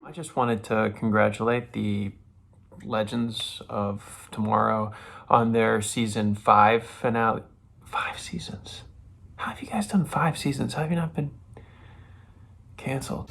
I just wanted to congratulate the Legends of Tomorrow on their season 5 finale. 5 seasons? How have you guys done 5 seasons? How have you not been canceled?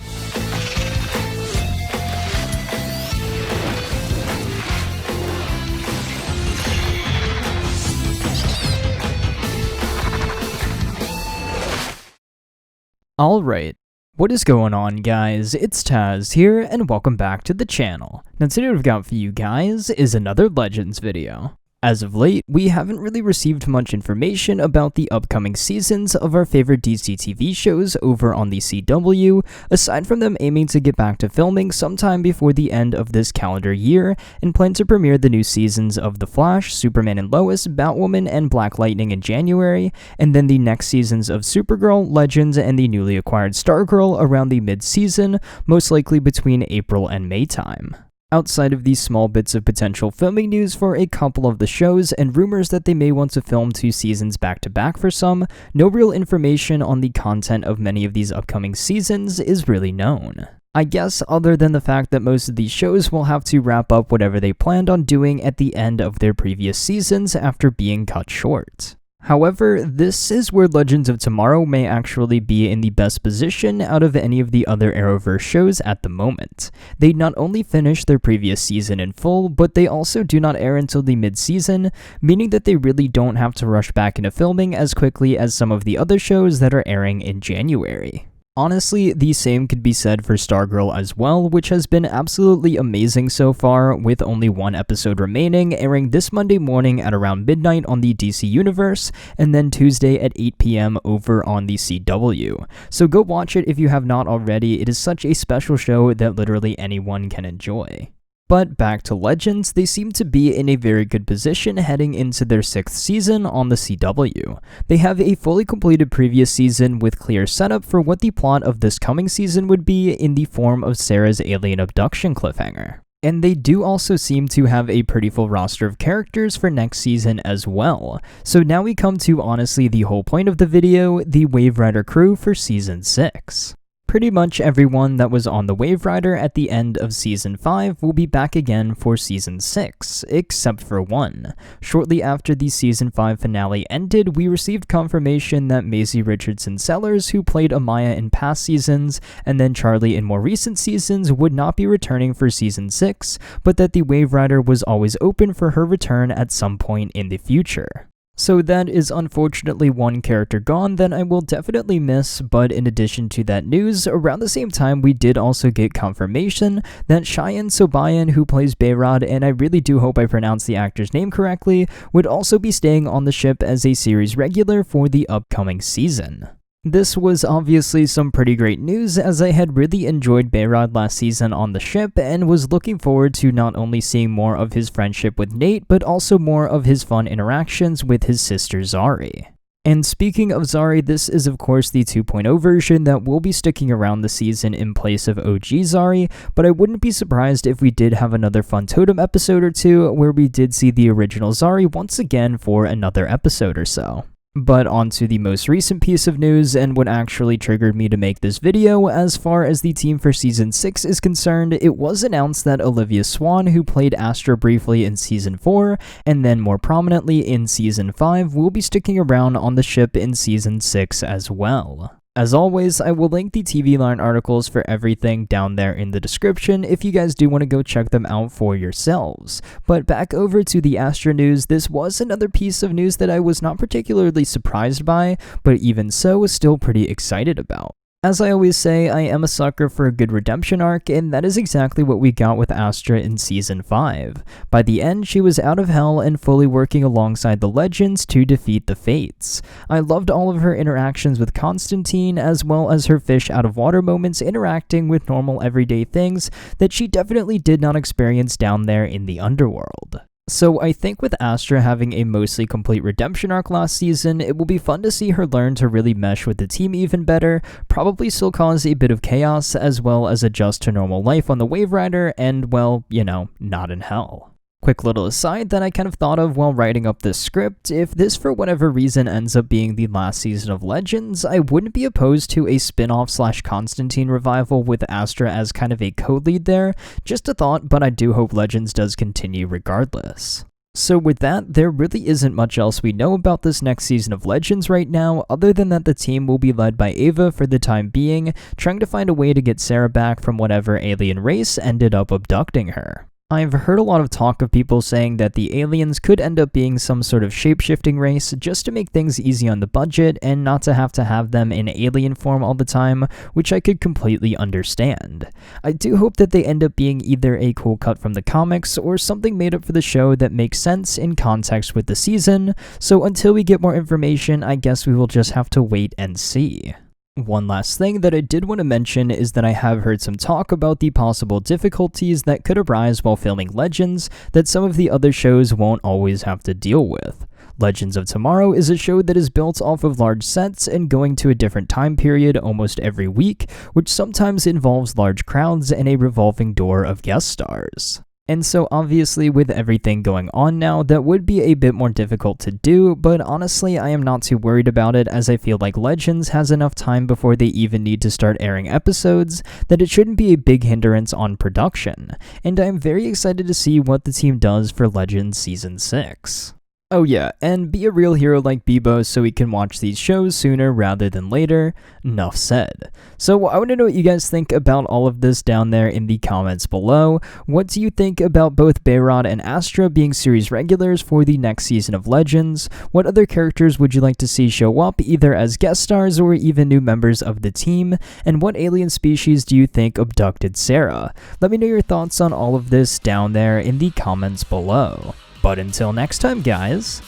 Alright, what is going on guys? It's Tazz here and welcome back to the channel. Now today what I've got for you guys is another Legends video. As of late, we haven't really received much information about the upcoming seasons of our favorite DCTV shows over on the CW, aside from them aiming to get back to filming sometime before the end of this calendar year, and plan to premiere the new seasons of The Flash, Superman and Lois, Batwoman, and Black Lightning in January, and then the next seasons of Supergirl, Legends, and the newly acquired Stargirl around the mid-season, most likely between April and May time. Outside of these small bits of potential filming news for a couple of the shows and rumors that they may want to film 2 seasons back-to-back for some, no real information on the content of many of these upcoming seasons is really known. I guess other than the fact that most of these shows will have to wrap up whatever they planned on doing at the end of their previous seasons after being cut short. However, this is where Legends of Tomorrow may actually be in the best position out of any of the other Arrowverse shows at the moment. They not only finish their previous season in full, but they also do not air until the mid-season, meaning that they really don't have to rush back into filming as quickly as some of the other shows that are airing in January. Honestly, the same could be said for Stargirl as well, which has been absolutely amazing so far, with only 1 episode remaining, airing this Monday morning at around midnight on the DC Universe, and then Tuesday at 8 PM over on the CW. So go watch it if you have not already. It is such a special show that literally anyone can enjoy. But back to Legends, they seem to be in a very good position heading into their 6th season on the CW. They have a fully completed previous season with clear setup for what the plot of this coming season would be in the form of Sarah's alien abduction cliffhanger. And they do also seem to have a pretty full roster of characters for next season as well. So now we come to honestly the whole point of the video, the Waverider crew for season 6. Pretty much everyone that was on the Waverider at the end of Season 5 will be back again for Season 6, except for one. Shortly after the Season 5 finale ended, we received confirmation that Maisie Richardson Sellers, who played Amaya in past seasons, and then Charlie in more recent seasons, would not be returning for Season 6, but that the Waverider was always open for her return at some point in the future. So that is unfortunately one character gone that I will definitely miss, but in addition to that news, around the same time we did also get confirmation that Cheyenne Sobayan, who plays Behrad, and I really do hope I pronounced the actor's name correctly, would also be staying on the ship as a series regular for the upcoming season. This was obviously some pretty great news, as I had really enjoyed Behrad last season on the ship and was looking forward to not only seeing more of his friendship with Nate, but also more of his fun interactions with his sister Zari. And speaking of Zari, this is of course the 2.0 version that will be sticking around the season in place of OG Zari, but I wouldn't be surprised if we did have another Fun Totem episode or two where we did see the original Zari once again for another episode or so. But onto the most recent piece of news and what actually triggered me to make this video. As far as the team for Season 6 is concerned, it was announced that Olivia Swan, who played Astra briefly in Season 4, and then more prominently in Season 5, will be sticking around on the ship in Season 6 as well. As always, I will link the TV Line articles for everything down there in the description if you guys do want to go check them out for yourselves. But back over to the Astra news, this was another piece of news that I was not particularly surprised by, but even so was still pretty excited about. As I always say, I am a sucker for a good redemption arc, and that is exactly what we got with Astra in Season 5. By the end, she was out of hell and fully working alongside the Legends to defeat the Fates. I loved all of her interactions with Constantine, as well as her fish out of water moments interacting with normal everyday things that she definitely did not experience down there in the underworld. So I think with Astra having a mostly complete redemption arc last season, it will be fun to see her learn to really mesh with the team even better, probably still cause a bit of chaos, as well as adjust to normal life on the Waverider and, well, you know, not in hell. Quick little aside that I kind of thought of while writing up this script: if this for whatever reason ends up being the last season of Legends, I wouldn't be opposed to a spin-off / Constantine revival with Astra as kind of a co-lead there. Just a thought, but I do hope Legends does continue regardless. So with that, there really isn't much else we know about this next season of Legends right now, other than that the team will be led by Ava for the time being, trying to find a way to get Sarah back from whatever alien race ended up abducting her. I've heard a lot of talk of people saying that the aliens could end up being some sort of shape-shifting race just to make things easy on the budget and not to have them in alien form all the time, which I could completely understand. I do hope that they end up being either a cool cut from the comics or something made up for the show that makes sense in context with the season, so until we get more information, I guess we will just have to wait and see. One last thing that I did want to mention is that I have heard some talk about the possible difficulties that could arise while filming Legends that some of the other shows won't always have to deal with. Legends of Tomorrow is a show that is built off of large sets and going to a different time period almost every week, which sometimes involves large crowds and a revolving door of guest stars. And so obviously with everything going on now, that would be a bit more difficult to do, but honestly I am not too worried about it, as I feel like Legends has enough time before they even need to start airing episodes that it shouldn't be a big hindrance on production, and I am very excited to see what the team does for Legends Season 6. Oh yeah, and be a real hero like Bebo so we can watch these shows sooner rather than later. Enough said. So I want to know what you guys think about all of this down there in the comments below. What do you think about both Behrad and Astra being series regulars for the next season of Legends? What other characters would you like to see show up, either as guest stars or even new members of the team? And what alien species do you think abducted Sarah? Let me know your thoughts on all of this down there in the comments below. But until next time, guys,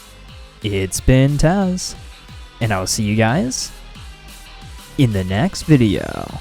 it's been Tazz, and I'll see you guys in the next video.